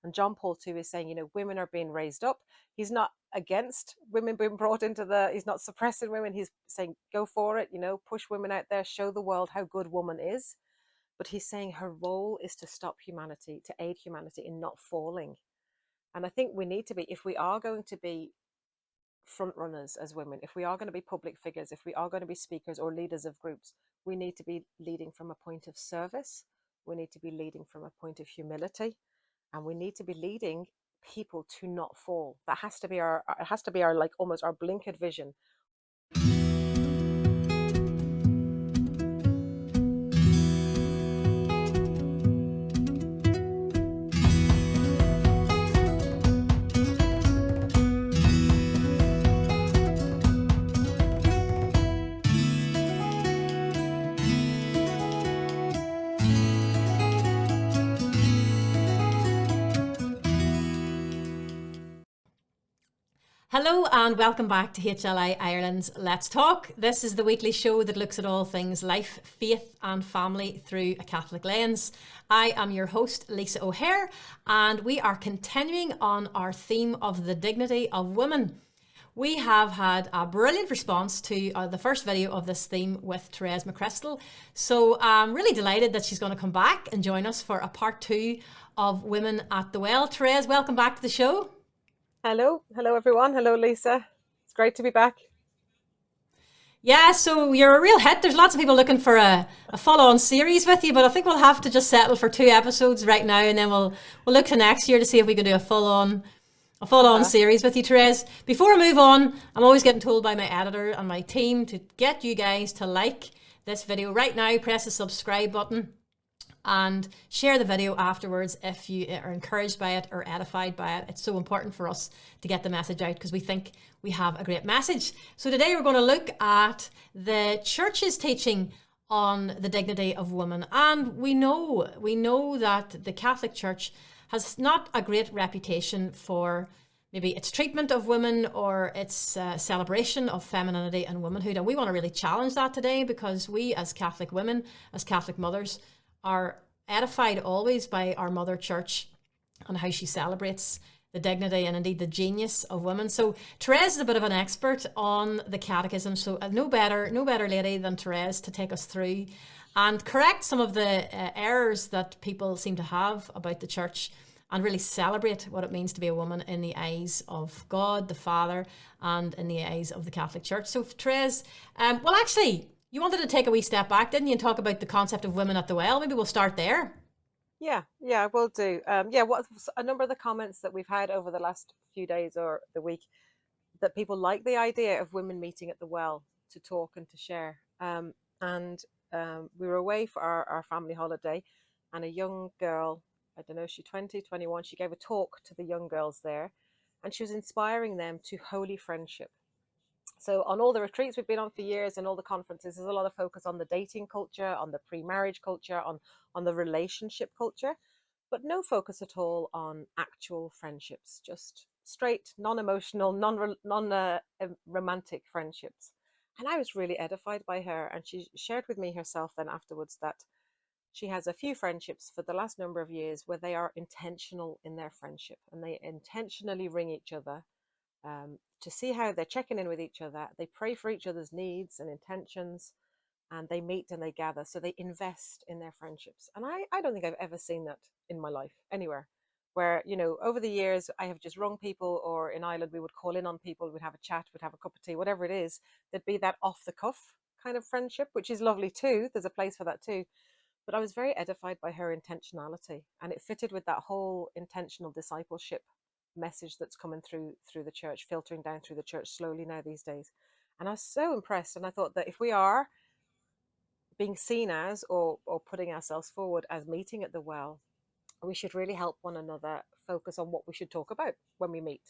And John Paul II is saying, women are being raised up. He's not against women being brought he's not suppressing women. He's saying, go for it, push women out there, show the world how good woman is. But he's saying her role is to stop humanity, to aid humanity in not falling. And I think we need to be, if we are going to be front runners as women, if we are going to be public figures, if we are going to be speakers or leaders of groups, we need to be leading from a point of service. We need to be leading from a point of humility, and we need to be leading people to not fall. That has to be our like almost our blinkered vision. Hello and welcome back to HLI Ireland's Let's Talk. This is the weekly show that looks at all things life, faith and family through a Catholic lens. I am your host, Lisa O'Hare, and we are continuing on our theme of the dignity of women. We have had a brilliant response to the first video of this theme with Therese McCrystal. So I'm really delighted that she's going to come back and join us for a part 2 of Women at the Well. Therese, welcome back to the show. Hello everyone. Hello Lisa. It's great to be back. Yeah, so you're a real hit. There's lots of people looking for a follow-on series with you, but I think we'll have to just settle for 2 episodes right now, and then we'll look to next year to see if we can do a full-on series with you, Therese. Before I move on, I'm always getting told by my editor and my team to get you guys to like this video right now. Press the subscribe button and share the video afterwards if you are encouraged by it or edified by it. It's so important for us to get the message out because we think we have a great message. So today we're going to look at the church's teaching on the dignity of women. And we know that the Catholic Church has not a great reputation for maybe its treatment of women or its celebration of femininity and womanhood. And we want to really challenge that today because we as Catholic women, as Catholic mothers, are edified always by our Mother Church and how she celebrates the dignity and indeed the genius of women. So Therese is a bit of an expert on the catechism, so no better lady than Therese to take us through and correct some of the errors that people seem to have about the church and really celebrate what it means to be a woman in the eyes of God, the Father, and in the eyes of the Catholic Church. So Therese, well actually, you wanted to take a wee step back, didn't you, and talk about the concept of women at the well? Maybe we'll start there. Yeah, we'll do. What a number of the comments that we've had over the last few days or the week that people like the idea of women meeting at the well to talk and to share. We were away for our family holiday, and a young girl, I don't know, she's 20, 21, she gave a talk to the young girls there, and she was inspiring them to holy friendship. So on all the retreats we've been on for years and all the conferences, there's a lot of focus on the dating culture, on the pre-marriage culture, on the relationship culture, but no focus at all on actual friendships, just straight, non-emotional, non-romantic friendships. And I was really edified by her. And she shared with me herself then afterwards that she has a few friendships for the last number of years where they are intentional in their friendship and they intentionally ring each other to see how they're checking in with each other. They pray for each other's needs and intentions, and they meet and they gather. So they invest in their friendships. And I don't think I've ever seen that in my life anywhere where, over the years, I have just rung people, or in Ireland, we would call in on people, we'd have a chat, we'd have a cup of tea, whatever it is. There'd be that off the cuff kind of friendship, which is lovely too. There's a place for that too. But I was very edified by her intentionality, and it fitted with that whole intentional discipleship message that's coming through the church, filtering down through the church slowly now these days. And I was so impressed, and I thought that if we are being seen as or putting ourselves forward as meeting at the well, we should really help one another focus on what we should talk about when we meet.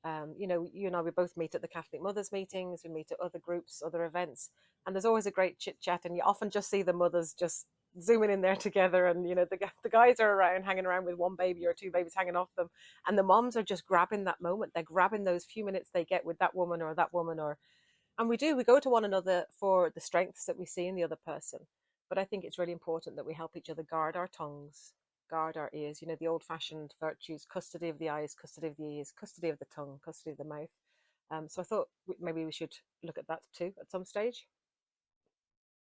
You and I, we both meet at the Catholic Mothers meetings, we meet at other groups, other events, and there's always a great chit chat, and you often just see the mothers just zooming in there together, and the guys are around hanging around with one baby or two babies hanging off them, and the moms are just grabbing that moment. They're grabbing those few minutes they get with that woman, and we go to one another for the strengths that we see in the other person. But I think it's really important that we help each other guard our tongues, guard our ears. You know, the old-fashioned virtues: custody of the eyes, custody of the ears, custody of the tongue, custody of the mouth. So I thought maybe we should look at that too at some stage.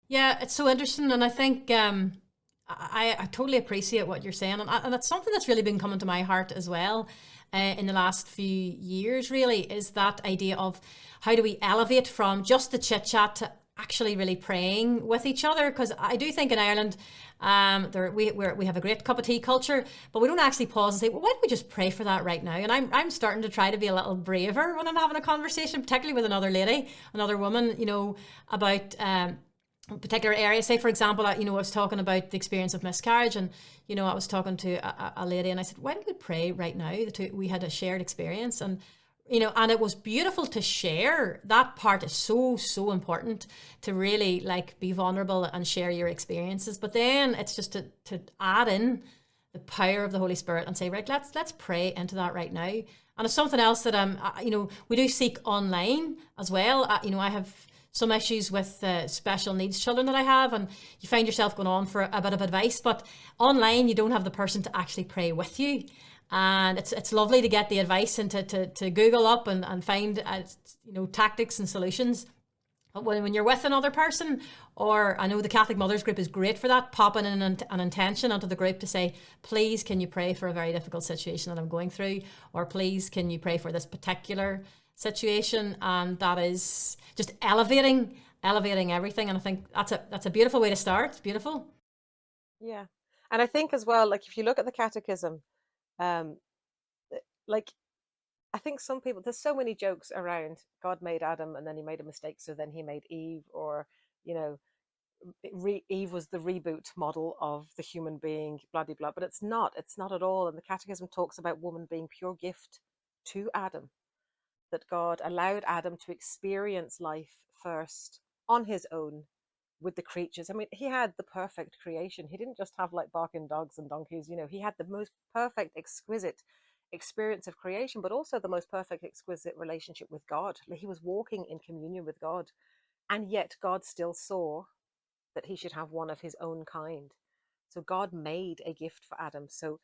Yeah, it's so interesting, and I think I totally appreciate what you're saying, and it's something that's really been coming to my heart as well in the last few years. Really, is that idea of how do we elevate from just the chit chat to actually really praying with each other? Because I do think in Ireland, we have a great cup of tea culture, but we don't actually pause and say, well, why don't we just pray for that right now? And I'm starting to try to be a little braver when I'm having a conversation, particularly with another lady, another woman, you know, about. Particular area. Say, for example, I was talking about the experience of miscarriage, and I was talking to a lady, and I said, "Why don't we pray right now?" We had a shared experience, and and it was beautiful to share. That part is so important to really like be vulnerable and share your experiences. But then it's just to add in the power of the Holy Spirit and say, right, let's pray into that right now. And it's something else that we do seek online as well. I have some issues with special needs children that I have, and you find yourself going on for a bit of advice, but online you don't have the person to actually pray with you. And it's lovely to get the advice and to Google up and find tactics and solutions. But when you're with another person, or I know the Catholic Mothers group is great for that, popping in an intention onto the group to say, please, can you pray for a very difficult situation that I'm going through? Or please, can you pray for this particular situation? And that is just elevating everything. And I think that's a beautiful way to start. It's beautiful. Yeah. And I think as well, like if you look at the catechism, um, like I think some people, there's so many jokes around God made Adam and then he made a mistake, so then he made Eve, or, you know, Eve was the reboot model of the human being, blah, blah, blah. But it's not at all. And the Catechism talks about woman being pure gift to Adam, that God allowed Adam to experience life first on his own with the creatures. I mean, he had the perfect creation. He didn't just have like barking dogs and donkeys, he had the most perfect, exquisite experience of creation, but also the most perfect, exquisite relationship with God. He was walking in communion with God. And yet God still saw that he should have one of his own kind. So God made a gift for Adam. So,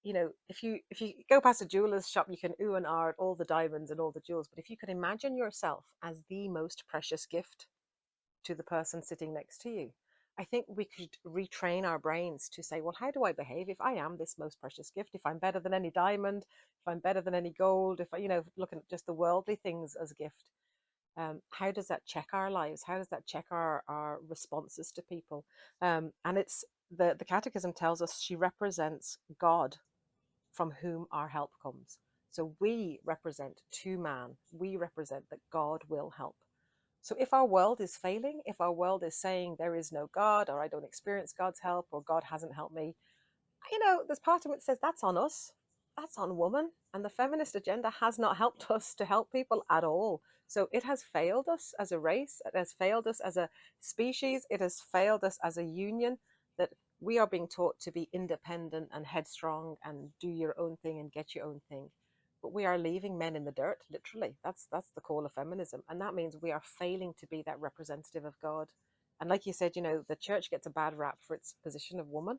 if you go past a jeweler's shop, you can ooh and ah at all the diamonds and all the jewels. But if you could imagine yourself as the most precious gift to the person sitting next to you, I think we could retrain our brains to say, well, how do I behave if I am this most precious gift? If I'm better than any diamond, if I'm better than any gold, if I, looking at just the worldly things as a gift, how does that check our lives? How does that check our responses to people? And it's the Catechism tells us she represents God, from whom our help comes. So we represent to man, we represent that God will help. So if our world is failing, if our world is saying there is no God, or I don't experience God's help, or God hasn't helped me, there's part of it that says that's on us. That's on woman. And the feminist agenda has not helped us to help people at all. So it has failed us as a race. It has failed us as a species. It has failed us as a union, that we are being taught to be independent and headstrong and do your own thing and get your own thing. But we are leaving men in the dirt, literally. That's the call of feminism. And that means we are failing to be that representative of God. And like you said, the church gets a bad rap for its position of woman.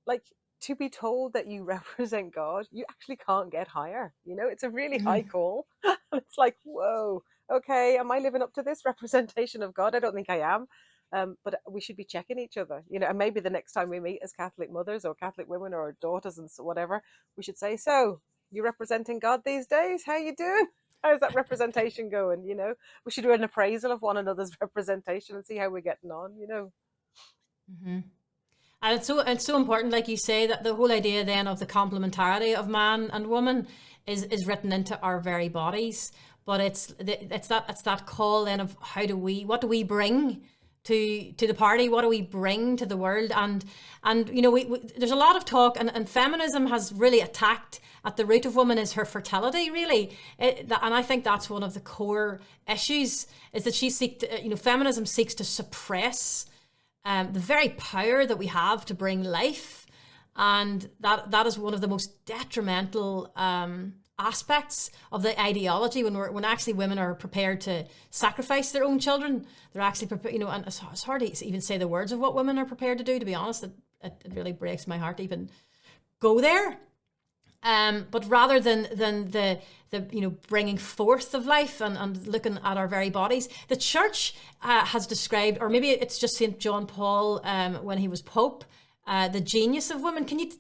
Like, to be told that you represent God, you actually can't get higher. It's a really high Mm-hmm. call. It's like, whoa, okay, am I living up to this representation of God? I don't think I am. But we should be checking each other, and maybe the next time we meet as Catholic mothers or Catholic women or daughters and so whatever, we should say, so you representing God these days? How you doing? How's that representation going? We should do an appraisal of one another's representation and see how we're getting on. Mm-hmm. And it's so important, like you say, that the whole idea then of the complementarity of man and woman is written into our very bodies. But it's that call then of what do we bring to the party? What do we bring to the world? And there's a lot of talk, and feminism has really attacked at the root of woman is her fertility, really. And I think that's one of the core issues, is that feminism seeks to suppress the very power that we have to bring life. And that is one of the most detrimental aspects of the ideology, when actually women are prepared to sacrifice their own children. They're actually prepared, and it's hard to even say the words of what women are prepared to do, to be honest. It really breaks my heart even go there. But rather than the bringing forth of life and looking at our very bodies, the church has described, or maybe it's just St. John Paul when he was Pope, the genius of women. Can you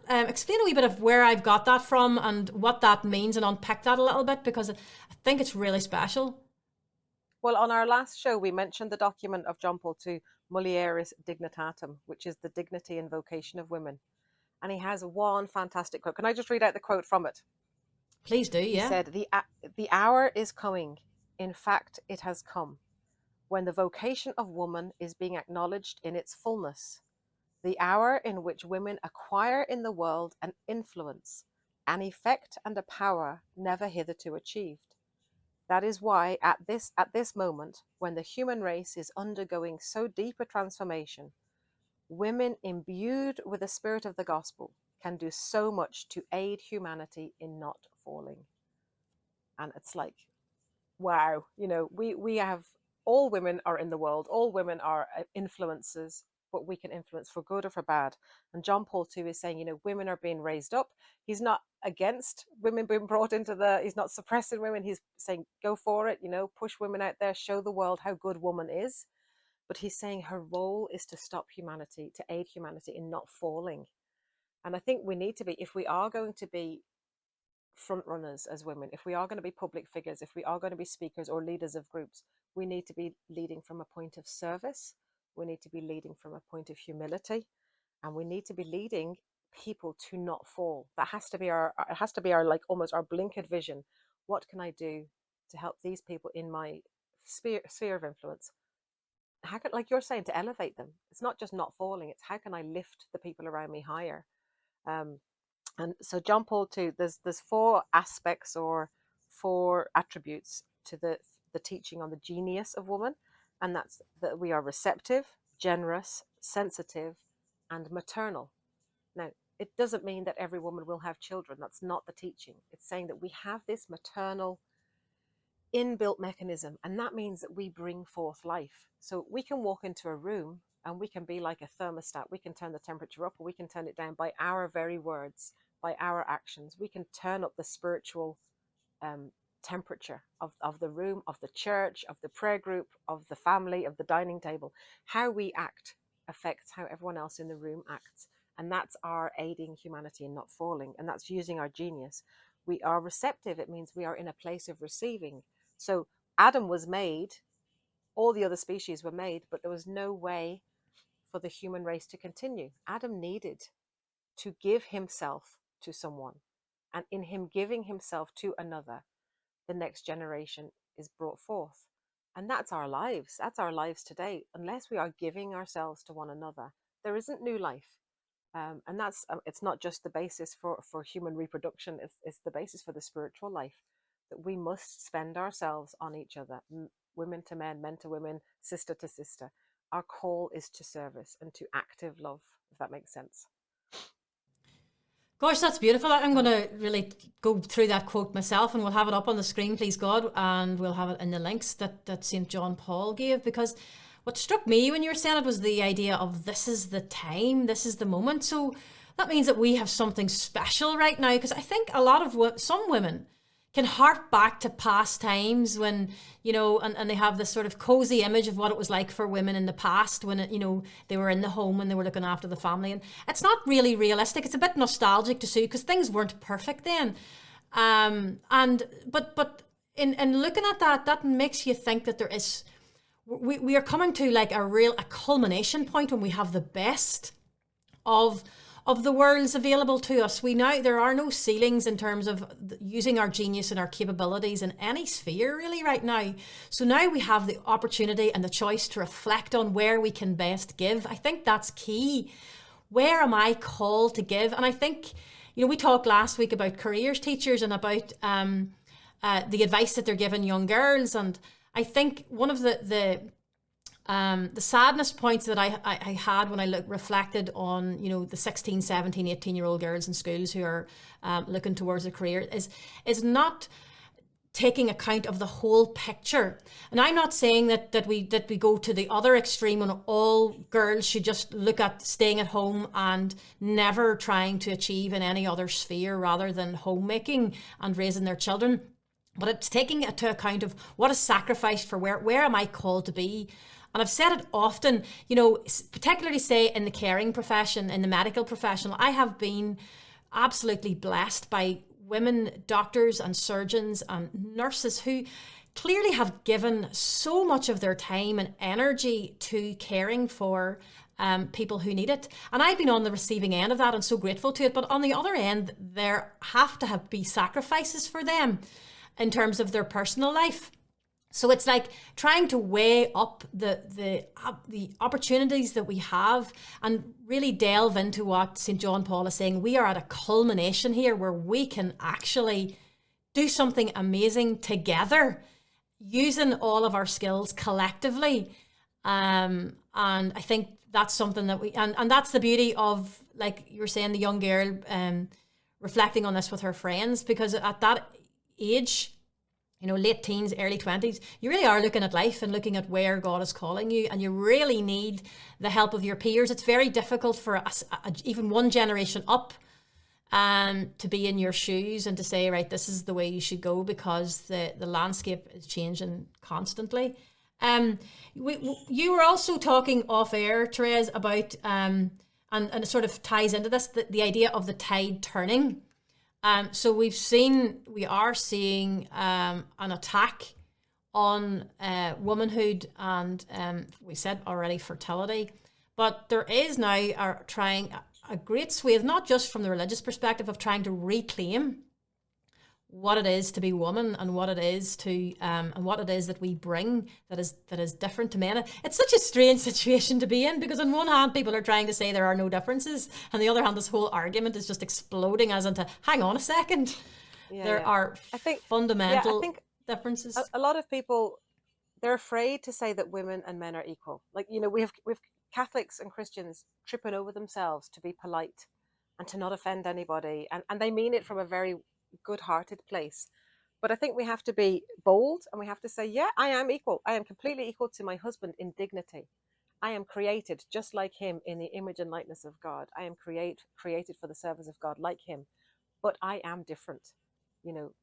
explain a wee bit of where I've got that from and what that means, and unpick that a little bit, because I think it's really special. Well, on our last show, we mentioned the document of John Paul II, Mulieris Dignitatem, which is the dignity and vocation of women. And he has one fantastic quote. Can I just read out the quote from it? Please do, He yeah. said, the hour is coming, in fact, it has come, when the vocation of woman is being acknowledged in its fullness. The hour in which women acquire in the world an influence, an effect, and a power never hitherto achieved. That is why at this moment, when the human race is undergoing so deep a transformation, women imbued with the spirit of the gospel can do so much to aid humanity in not falling. And it's like, wow, we have, all women are in the world, all women are influencers, but we can influence for good or for bad. And John Paul II is saying, women are being raised up. He's not against women being brought into he's not suppressing women. He's saying, go for it, push women out there, show the world how good woman is. But he's saying her role is to stop humanity, to aid humanity in not falling. And I think we need to be, if we are going to be front runners as women, if we are going to be public figures, if we are going to be speakers or leaders of groups, we need to be leading from a point of service. We need to be leading from a point of humility, and we need to be leading people to not fall. That has to be our like almost our blinkered vision. What can I do to help these people in my sphere of influence? How can, like you're saying, to elevate them? It's not just not falling, it's how can I lift the people around me higher? And so John Paul II, there's four aspects or four attributes to the teaching on the genius of woman, and that's that we are receptive, generous, sensitive, and maternal. Now, it doesn't mean that every woman will have children. That's not the teaching. It's saying that we have this maternal inbuilt mechanism, and that means that we bring forth life. So we can walk into a room and we can be like a thermostat. We can turn the temperature up or we can turn it down by our very words, by our actions. We can turn up the spiritual temperature of the room, of the church, of the prayer group, of the family, of the dining table. How we act affects how everyone else in the room acts. And that's our aiding humanity and not falling. And that's using our genius. We are receptive. It means we are in a place of receiving. So Adam was made, all the other species were made, but there was no way for the human race to continue. Adam needed to give himself to someone. And in him giving himself to another, the next generation is brought forth. And that's our lives. That's our lives today. Unless we are giving ourselves to one another, there isn't new life. And that's it's not just the basis for human reproduction. It's the basis for the spiritual life, that we must spend ourselves on each other, women to men, men to women, sister to sister. Our call is to service and to active love, if that makes sense. Gosh, that's beautiful. I'm going to really go through that quote myself, and we'll have it up on the screen, please God, and we'll have it in the links that St. John Paul gave, because what struck me when you were saying it was the idea of this is the time, this is the moment. So that means that we have something special right now, because I think a lot of some women can hark back to past times when, and they have this sort of cozy image of what it was like for women in the past when, they were in the home and they were looking after the family. And it's not really realistic. It's a bit nostalgic to see because things weren't perfect then. But in looking at that makes you think that we are coming to like a culmination point when we have the best of the worlds available to us. There are no ceilings in terms of using our genius and our capabilities in any sphere really right now. So now we have the opportunity and the choice to reflect on where we can best give. I think that's key. Where am I called to give? And I think, we talked last week about careers teachers and about the advice that they're giving young girls. And I think one of the sadness points that I had when I reflected on, the 16, 17, 18-year-old girls in schools who are looking towards a career is not taking account of the whole picture. And I'm not saying that we go to the other extreme and all girls should just look at staying at home and never trying to achieve in any other sphere rather than homemaking and raising their children. But it's taking it to account of what is sacrificed for where am I called to be. And I've said it often, particularly say in the caring profession, in the medical profession, I have been absolutely blessed by women doctors and surgeons and nurses who clearly have given so much of their time and energy to caring for people who need it. And I've been on the receiving end of that and so grateful to it. But on the other end, there have to be sacrifices for them in terms of their personal life. So it's like trying to weigh up the opportunities that we have and really delve into what St. John Paul is saying. We are at a culmination here where we can actually do something amazing together using all of our skills collectively. And I think that's something that and that's the beauty of, like you were saying, the young girl reflecting on this with her friends, because at that age, late teens, early 20s, you really are looking at life and looking at where God is calling you, and you really need the help of your peers. It's very difficult for us, even one generation up, to be in your shoes and to say, right, this is the way you should go, because the landscape is changing constantly. You were also talking off air, Therese, about, and it sort of ties into this, the idea of the tide turning. So we are seeing an attack on womanhood and we said already fertility, but there is now trying a great swathe, not just from the religious perspective of trying to reclaim what it is to be woman and what it is to and what it is that we bring that is different to men. It's such a strange situation to be in, because on one hand people are trying to say there are no differences, and on the other hand this whole argument is just exploding as into, hang on a second, there are fundamental differences. A lot of people, they're afraid to say that women and men are equal. Like, we have Catholics and Christians tripping over themselves to be polite and to not offend anybody, and they mean it from a very good-hearted place. But I think we have to be bold, and we have to say, yeah, I am equal. I am completely equal to my husband in dignity. I am created just like him in the image and likeness of God. I am created for the service of God like him, but I am different.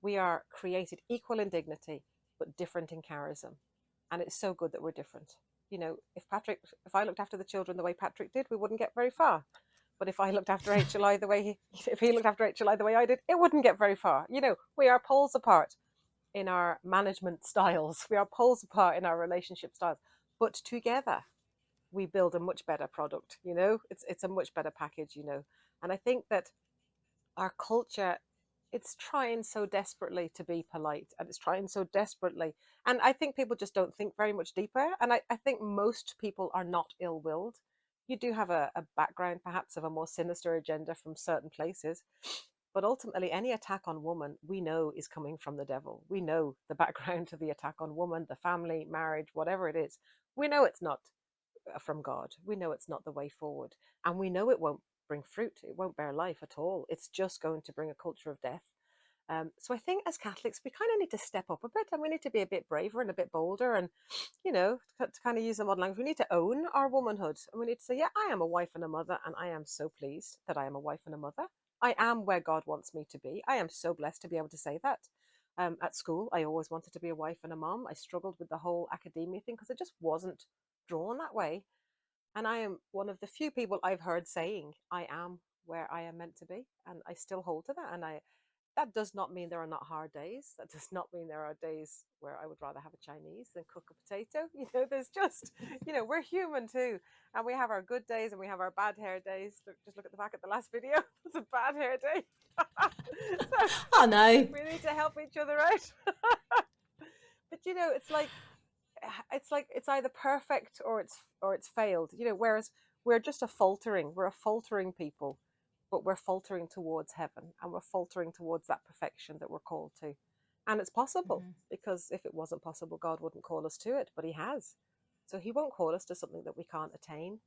We are created equal in dignity, but different in charism. And it's so good that we're different. If I looked after the children the way Patrick did, we wouldn't get very far. But if I looked after HLI if he looked after HLI the way I did, it wouldn't get very far. We are poles apart in our management styles. We are poles apart in our relationship styles. But together, we build a much better product. It's a much better package. And I think that our culture, it's trying so desperately to be polite, and it's trying so desperately. And I think people just don't think very much deeper. And I think most people are not ill-willed. You do have a background perhaps of a more sinister agenda from certain places, but ultimately any attack on woman we know is coming from the devil. We know the background to the attack on woman, the family, marriage, whatever it is. We know it's not from God. We know it's not the way forward, and we know it won't bring fruit. It won't bear life at all. It's just going to bring a culture of death. So I think as Catholics, we kind of need to step up a bit, and we need to be a bit braver and a bit bolder, and to kind of use the modern language. We need to own our womanhood, and we need to say, yeah, I am a wife and a mother, and I am so pleased that I am a wife and a mother. I am where God wants me to be. I am so blessed to be able to say that. At school, I always wanted to be a wife and a mom. I struggled with the whole academia thing because it just wasn't drawn that way. And I am one of the few people I've heard saying, I am where I am meant to be. And I still hold to that. And that does not mean there are not hard days. That does not mean there are days where I would rather have a Chinese than cook a potato. There's just, we're human too. And we have our good days and we have our bad hair days. Just look at the back of the last video. It's a bad hair day. So Oh no. we need to help each other out. But it's either perfect or it's failed. Whereas we're just we're a faltering people, but we're faltering towards heaven, and we're faltering towards that perfection that we're called to. And it's possible, because if it wasn't possible, God wouldn't call us to it, but he has. So he won't call us to something that we can't attain.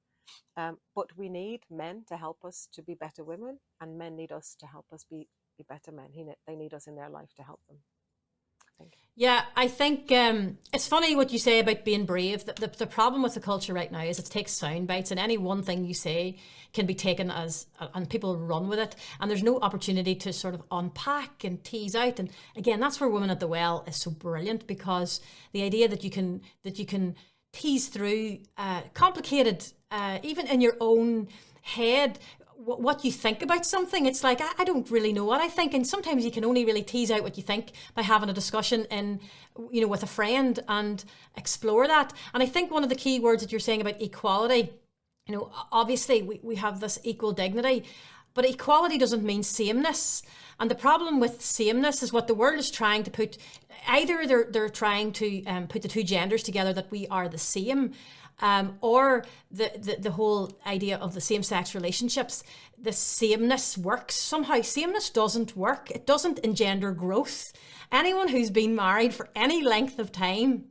But we need men to help us to be better women, and men need us to help us be better men. They need us in their life to help them. think. Yeah, I think it's funny what you say about being brave. The problem with the culture right now is it takes sound bites, and any one thing you say can be taken as, and people run with it. And there's no opportunity to sort of unpack and tease out. And again, that's where Women at the Well is so brilliant, because the idea that you can tease through complicated, even in your own head, what you think about something. It's like, I don't really know what I think, and sometimes you can only really tease out what you think by having a discussion in, with a friend, and explore that. And I think one of the key words that you're saying about equality, obviously we have this equal dignity, but equality doesn't mean sameness. And the problem with sameness is what the world is trying to put. Either they're trying to put the two genders together, that we are the same, or the whole idea of the same-sex relationships. The sameness works somehow. Sameness doesn't work. It doesn't engender growth. Anyone who's been married for any length of time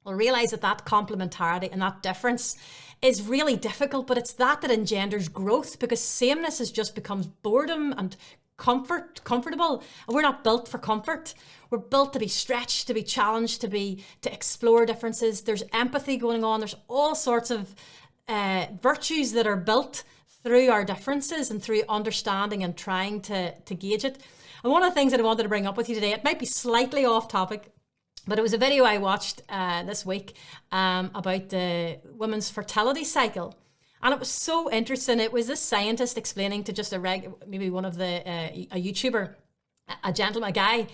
will realize that complementarity and that difference is really difficult, but it's that engenders growth, because sameness is just becomes boredom and comfortable, and we're not built for comfort. We're built to be stretched, to be challenged, to explore differences. There's empathy going on. There's all sorts of virtues that are built through our differences and through understanding and trying to gauge it. And one of the things that I wanted to bring up with you today, it might be slightly off topic, but it was a video I watched this week about the women's fertility cycle. And it was so interesting. It was this scientist explaining to just maybe one of a YouTuber, a gentleman, a guy,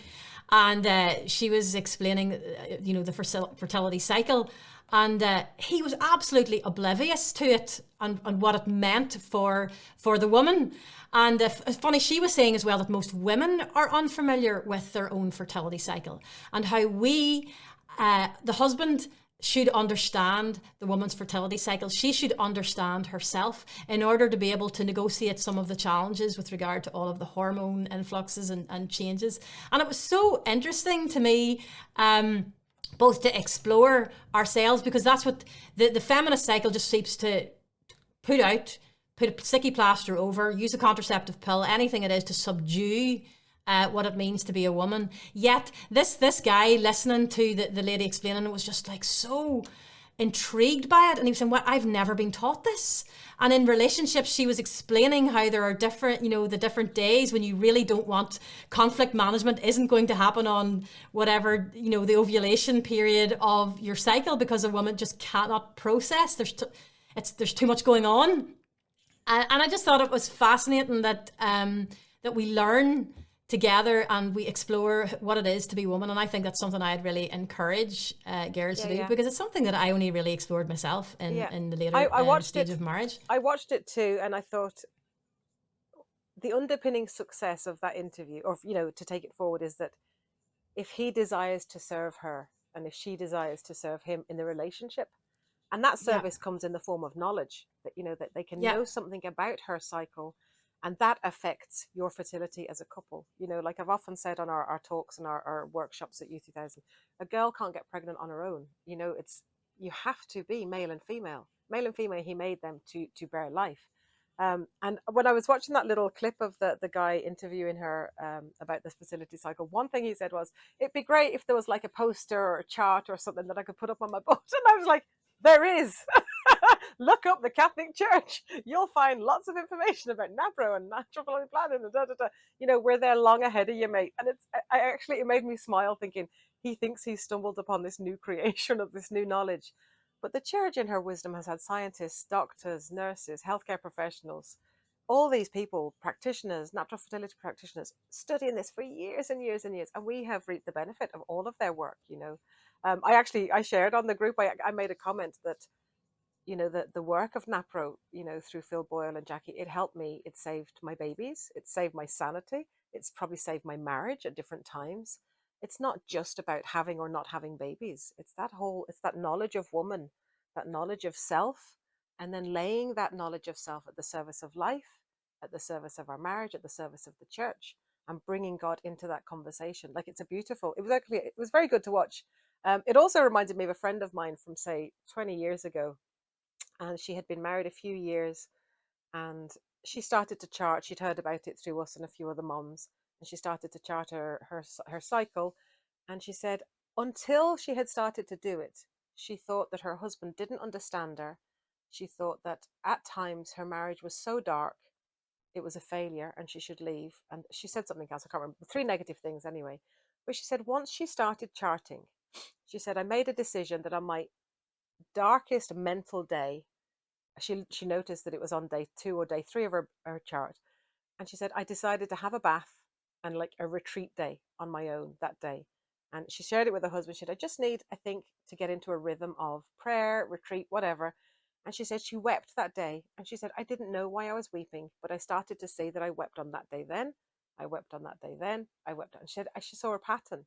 and she was explaining, the fertility cycle, and he was absolutely oblivious to it, and what it meant for the woman. And it's funny, she was saying as well that most women are unfamiliar with their own fertility cycle, and how the husband should understand the woman's fertility cycle. She should understand herself in order to be able to negotiate some of the challenges with regard to all of the hormone influxes and changes. And it was so interesting to me, both to explore ourselves, because that's what the feminist cycle just seems to put a sticky plaster over, use a contraceptive pill, anything it is to subdue what it means to be a woman. Yet this guy, listening to the lady explaining it, was just like so intrigued by it, and he was saying, well, I've never been taught this. And in relationships, she was explaining how there are different, the different days when you really don't want conflict management isn't going to happen on whatever, the ovulation period of your cycle, because a woman just cannot process. There's too much going on. And I just thought it was fascinating that we learn together and we explore what it is to be a woman. And I think that's something I'd really encourage girls to do, because it's something that I only really explored myself in the later stage of marriage. I watched it too, and I thought the underpinning success of that interview, or to take it forward, is that if he desires to serve her, and if she desires to serve him in the relationship, and that Yeah. service comes in the form of knowledge, that that they can Yeah. know something about her cycle, and that affects your fertility as a couple. Like I've often said on our talks and our workshops at U2000, a girl can't get pregnant on her own. You have to be male and female. Male and female, he made them to bear life. And when I was watching that little clip of the guy interviewing her about this fertility cycle, one thing he said was, it'd be great if there was like a poster or a chart or something that I could put up on my boat. And I was like, there is. Look up the Catholic Church. You'll find lots of information about NAPRO and natural family planning and we're there long ahead of you, mate. And it made me smile, thinking he thinks he's stumbled upon this new creation of this new knowledge. But the church, in her wisdom, has had scientists, doctors, nurses, healthcare professionals, all these people, practitioners, natural fertility practitioners, studying this for years and years and years. And we have reaped the benefit of all of their work. I shared on the group, I made a comment that the work of NAPRO, through Phil Boyle and Jackie, it helped me. It saved my babies. It saved my sanity. It's probably saved my marriage at different times. It's not just about having or not having babies. It's that knowledge of woman, that knowledge of self, and then laying that knowledge of self at the service of life, at the service of our marriage, at the service of the church, and bringing God into that conversation. Like it was very good to watch. It also reminded me of a friend of mine from, say, 20 years ago, and she had been married a few years, and she started to chart. She'd heard about it through us and a few other moms, and she started to chart her cycle. And she said, until she had started to do it, she thought that her husband didn't understand her. She thought that at times her marriage was so dark, it was a failure and she should leave. And she said something else, I can't remember, three negative things anyway. But she said, once she started charting, she said, I made a decision that on my darkest mental day, she noticed that it was on day 2 or day 3 of her chart. And she said, I decided to have a bath and like a retreat day on my own that day. And she shared it with her husband. She said, I just need, I think, to get into a rhythm of prayer, retreat, whatever. And she said she wept that day. And she said, I didn't know why I was weeping, but I started to say that I wept on that day then. I wept on that day then. I wept. And she said, she saw a pattern.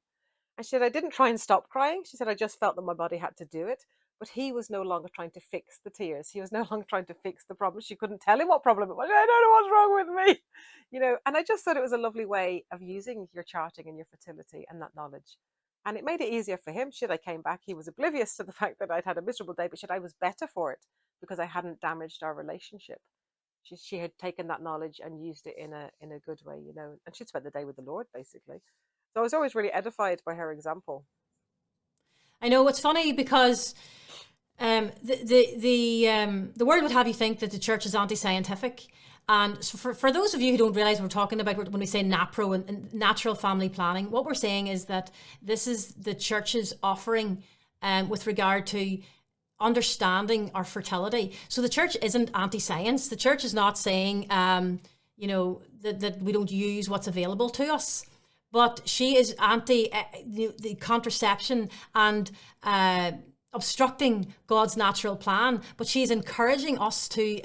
And she said, I didn't try and stop crying. She said, I just felt that my body had to do it. But he was no longer trying to fix the tears. He was no longer trying to fix the problem. She couldn't tell him what problem it was. I don't know what's wrong with me. And I just thought it was a lovely way of using your charting and your fertility and that knowledge. And it made it easier for him. Should I came back, he was oblivious to the fact that I'd had a miserable day, but should I was better for it because I hadn't damaged our relationship. She had taken that knowledge and used it in a good way, and she'd spent the day with the Lord, basically. So I was always really edified by her example. I know it's funny because the world would have you think that the church is anti-scientific. And so for those of you who don't realize what we're talking about when we say NAPRO and natural family planning, what we're saying is that this is the church's offering with regard to understanding our fertility. So the church isn't anti-science. The church is not saying, that we don't use what's available to us. But she is anti the contraception and obstructing God's natural plan. But she's encouraging us to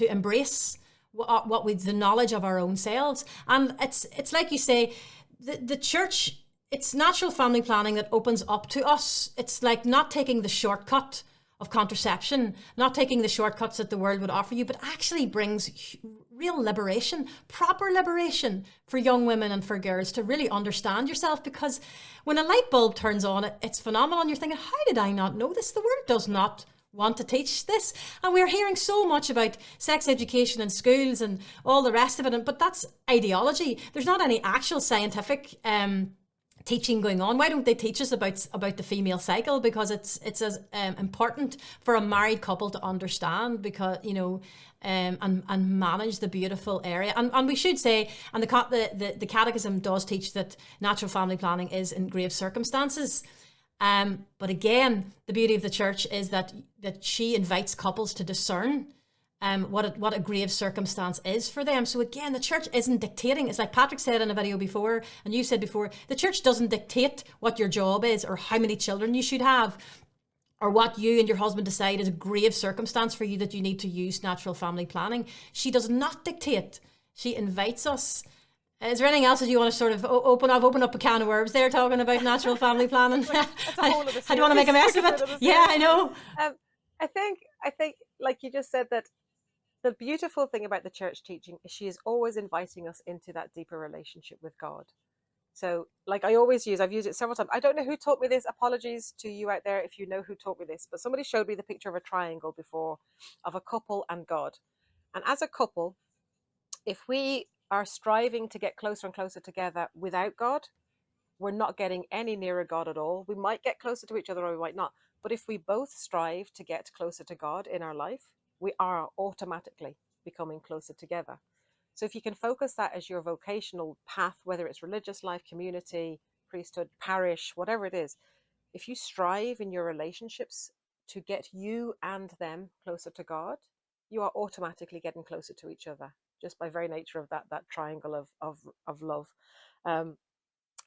embrace what we the knowledge of our own selves. And it's like you say, the church. It's natural family planning that opens up to us. It's like not taking the shortcut of contraception, not taking the shortcuts that the world would offer you, but actually brings real liberation, proper liberation for young women and for girls to really understand yourself. Because when a light bulb turns on, it's phenomenal. And you're thinking, how did I not know this? The world does not want to teach this. And we're hearing so much about sex education in schools and all the rest of it. But that's ideology. There's not any actual scientific teaching going on. Why don't they teach us about the female cycle? Because it's as important for a married couple to understand, because and manage the beautiful area. And we should say, and the catechism does teach that natural family planning is in grave circumstances. But again, the beauty of the church is that she invites couples to discern what a grave circumstance is for them. So again, the church isn't dictating. It's like Patrick said in a video before, and you said before, the church doesn't dictate what your job is or how many children you should have or what you and your husband decide is a grave circumstance for you that you need to use natural family planning. She does not dictate. She invites us. Is there anything else that you want to sort of open up a can of worms there, talking about natural family planning? That's a whole other I don't want to make a mess of it. Yeah, I know. I think, like you just said, that the beautiful thing about the church teaching is she is always inviting us into that deeper relationship with God. So, like I've used it several times. I don't know who taught me this. Apologies to you out there if you know who taught me this, but somebody showed me the picture of a triangle before of a couple and God. And as a couple, if we are striving to get closer and closer together without God, we're not getting any nearer God at all. We might get closer to each other or we might not. But if we both strive to get closer to God in our life, we are automatically becoming closer together. So if you can focus that as your vocational path, whether it's religious life, community, priesthood, parish, whatever it is, if you strive in your relationships to get you and them closer to God, you are automatically getting closer to each other just by very nature of that triangle of love. Um,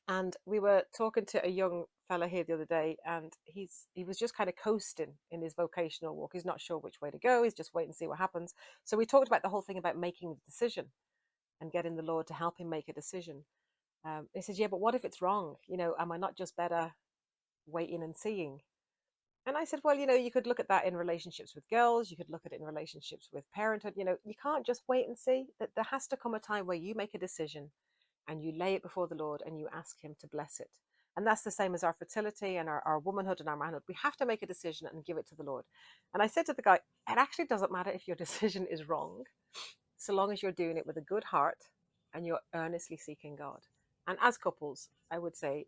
and we were talking to a young fella here the other day, and he was just kind of coasting in his vocational walk. He's not sure which way to go. He's just waiting to see what happens. So we talked about the whole thing about making the decision and getting the Lord to help him make a decision. He said, yeah, but what if it's wrong? Am I not just better waiting and seeing? And I said, well, you could look at that in relationships with girls. You could look at it in relationships with parenthood. You can't just wait and see. That there has to come a time where you make a decision and you lay it before the Lord and you ask him to bless it. And that's the same as our fertility and our womanhood and our manhood. We have to make a decision and give it to the Lord. And I said to the guy, it actually doesn't matter if your decision is wrong, so long as you're doing it with a good heart and you're earnestly seeking God. And as couples, I would say,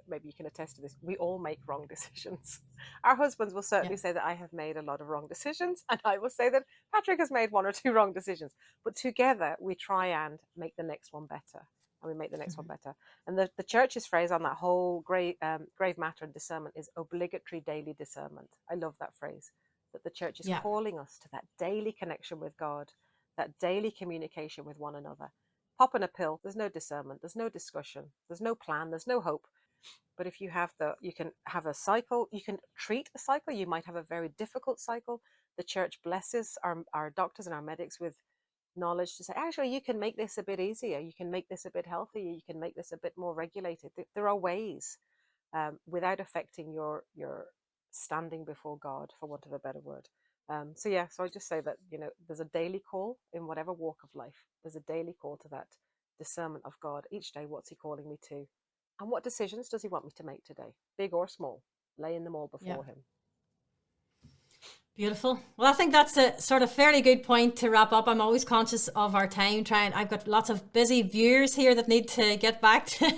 maybe you can attest to this, we all make wrong decisions. Our husbands will Yeah. certainly say that I have made a lot of wrong decisions, and I will say that Patrick has made one or two wrong decisions. But together we try and make the next one better. And we make the next one better. And the church's phrase on that whole grave matter and discernment is obligatory daily discernment. I love that phrase, that the church is Yeah. calling us to that daily connection with God, that daily communication with one another. Popping a pill, there's no discernment, there's no discussion, there's no plan, there's no hope. But if you have you can have a cycle, you can treat a cycle. You might have a very difficult cycle. The church blesses our doctors and our medics with knowledge to say, actually, you can make this a bit easier. You can make this a bit healthier. You can make this a bit more regulated. There are ways without affecting your standing before God, for want of a better word. So I just say that, there's a daily call in whatever walk of life. There's a daily call to that discernment of God each day. What's he calling me to? And what decisions does he want me to make today? Big or small, laying them all Yeah. before him. Beautiful. Well, I think that's a sort of fairly good point to wrap up. I'm always conscious of our time. I've got lots of busy viewers here that need to get back to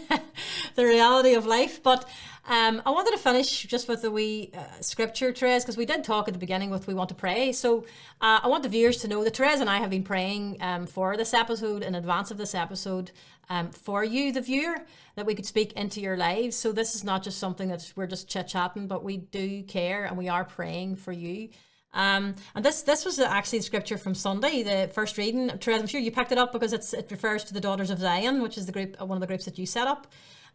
the reality of life. But I wanted to finish just with the wee scripture, Therese, because we did talk at the beginning with we want to pray. So I want the viewers to know that Therese and I have been praying for this episode, in advance of this episode, for you, the viewer, that we could speak into your lives. So this is not just something that we're just chit-chatting, but we do care and we are praying for you. And this was actually the scripture from Sunday, the first reading. Therese, I'm sure you picked it up because it refers to the Daughters of Zion, which is the group, one of the groups that you set up.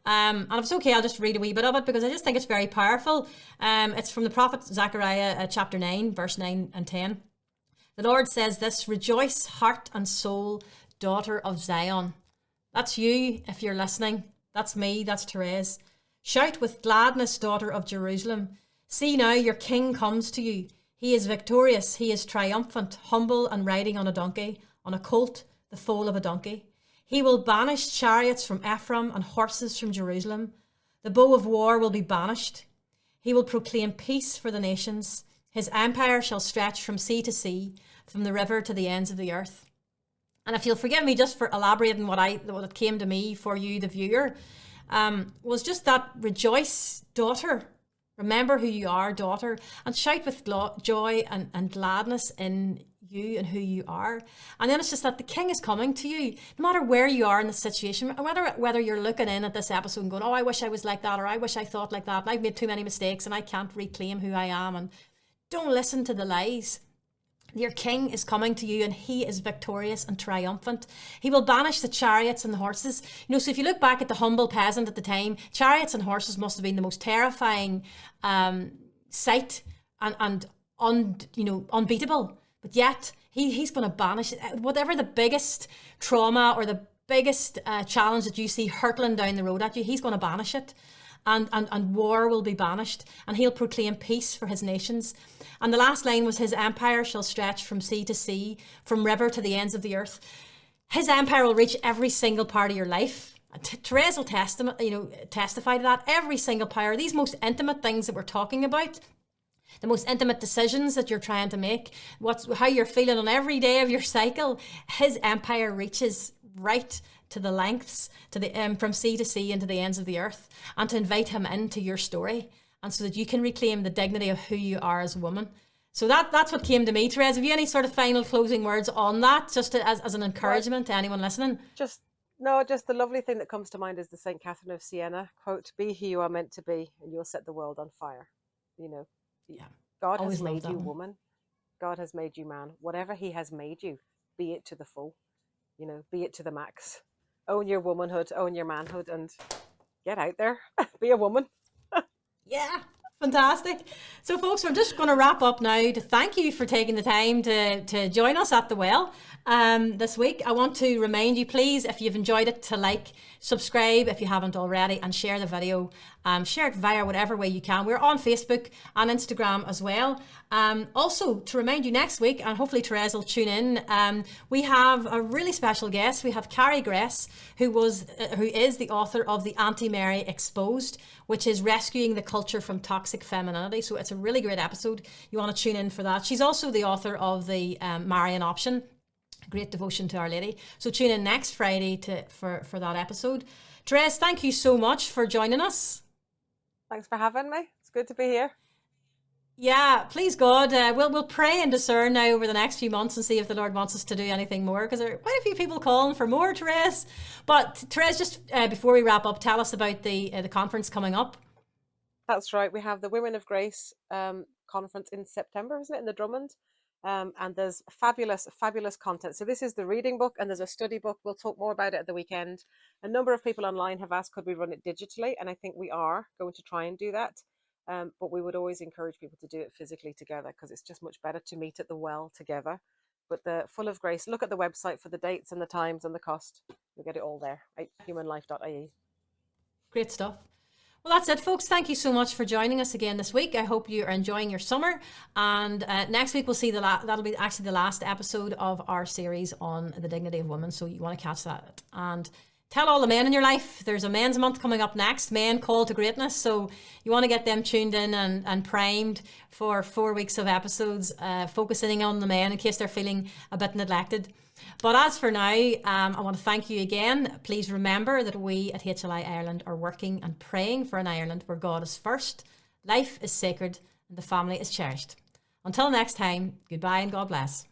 And if it's okay, I'll just read a wee bit of it because I just think it's very powerful. It's from the prophet Zechariah, chapter 9, verse 9 and 10. The Lord says this: rejoice, heart and soul, daughter of Zion. That's you, if you're listening. That's me, that's Therese. Shout with gladness, daughter of Jerusalem. See now, your king comes to you. He is victorious, he is triumphant, humble and riding on a donkey, on a colt, the foal of a donkey. He will banish chariots from Ephraim and horses from Jerusalem. The bow of war will be banished. He will proclaim peace for the nations. His empire shall stretch from sea to sea, from the river to the ends of the earth. And if you'll forgive me just for elaborating what came to me for you, the viewer, was just that rejoice, daughter. Remember who you are, daughter, and shout with joy and gladness in you and who you are. And then it's just that the king is coming to you, no matter where you are in the situation, whether you're looking in at this episode and going, oh, I wish I was like that, or I wish I thought like that, and I've made too many mistakes and I can't reclaim who I am. And don't listen to the lies. Your king is coming to you and he is victorious and triumphant. He will banish the chariots and the horses. So if you look back at the humble peasant at the time, chariots and horses must have been the most terrifying sight and unbeatable. But yet he's going to banish it. Whatever the biggest trauma or the biggest challenge that you see hurtling down the road at you, he's going to banish it. And war will be banished, and he'll proclaim peace for his nations. And the last line was, his empire shall stretch from sea to sea, from river to the ends of the earth. His empire will reach every single part of your life. Therese will testify to that. Every single part, these most intimate things that we're talking about, the most intimate decisions that you're trying to make, how you're feeling on every day of your cycle, his empire reaches right to the lengths, from sea to sea and to the ends of the earth, and to invite him into your story, and so that you can reclaim the dignity of who you are as a woman. So that's what came to me. Therese, have you any sort of final closing words on that, just as an encouragement to anyone listening? Just the lovely thing that comes to mind is the St. Catherine of Siena quote: "Be who you are meant to be, and you'll set the world on fire." Yeah, God has made you woman. God has made you man. Whatever he has made you, be it to the full. Be it to the max. Own your womanhood, own your manhood, and get out there. Be a woman. Yeah, fantastic. So folks, we're just going to wrap up now to thank you for taking the time to join us at the well this week. I want to remind you, please, if you've enjoyed it, to like, subscribe if you haven't already, and share the video. Share it via whatever way you can. We're on Facebook and Instagram as well. Also, to remind you, next week, and hopefully Therese will tune in, we have a really special guest. We have Carrie Gress, who is the author of The Anti-Mary Exposed, which is rescuing the culture from toxic femininity. So it's a really great episode. You want to tune in for that. She's also the author of the Marian Option, great devotion to Our Lady. So tune in next Friday for that episode. Therese, thank you so much for joining us. Thanks for having me. It's good to be here. Yeah, please God, we'll pray and discern now over the next few months and see if the Lord wants us to do anything more, because there are quite a few people calling for more, Therese. But Therese, just before we wrap up, tell us about the conference coming up. That's right. We have the Women of Grace conference in September, isn't it, in the Drummond? And there's fabulous, fabulous content. So this is the reading book, and there's a study book. We'll talk more about it at the weekend. A number of people online have asked, could we run it digitally? And I think we are going to try and do that. But we would always encourage people to do it physically together, because it's just much better to meet at the well together. But the Full of Grace, look at the website for the dates and the times and the cost. You'll get it all there at humanlife.ie. Great stuff. Well, that's it, folks. Thank you so much for joining us again this week. I hope you are enjoying your summer. And next week we'll see that'll be actually the last episode of our series on the dignity of women. So you want to catch that. And tell all the men in your life. There's a men's month coming up next, Men Called to Greatness. So you want to get them tuned in and primed for 4 weeks of episodes, focusing on the men in case they're feeling a bit neglected. But as for now, I want to thank you again. Please remember that we at HLI Ireland are working and praying for an Ireland where God is first, life is sacred, and the family is cherished. Until next time, goodbye and God bless.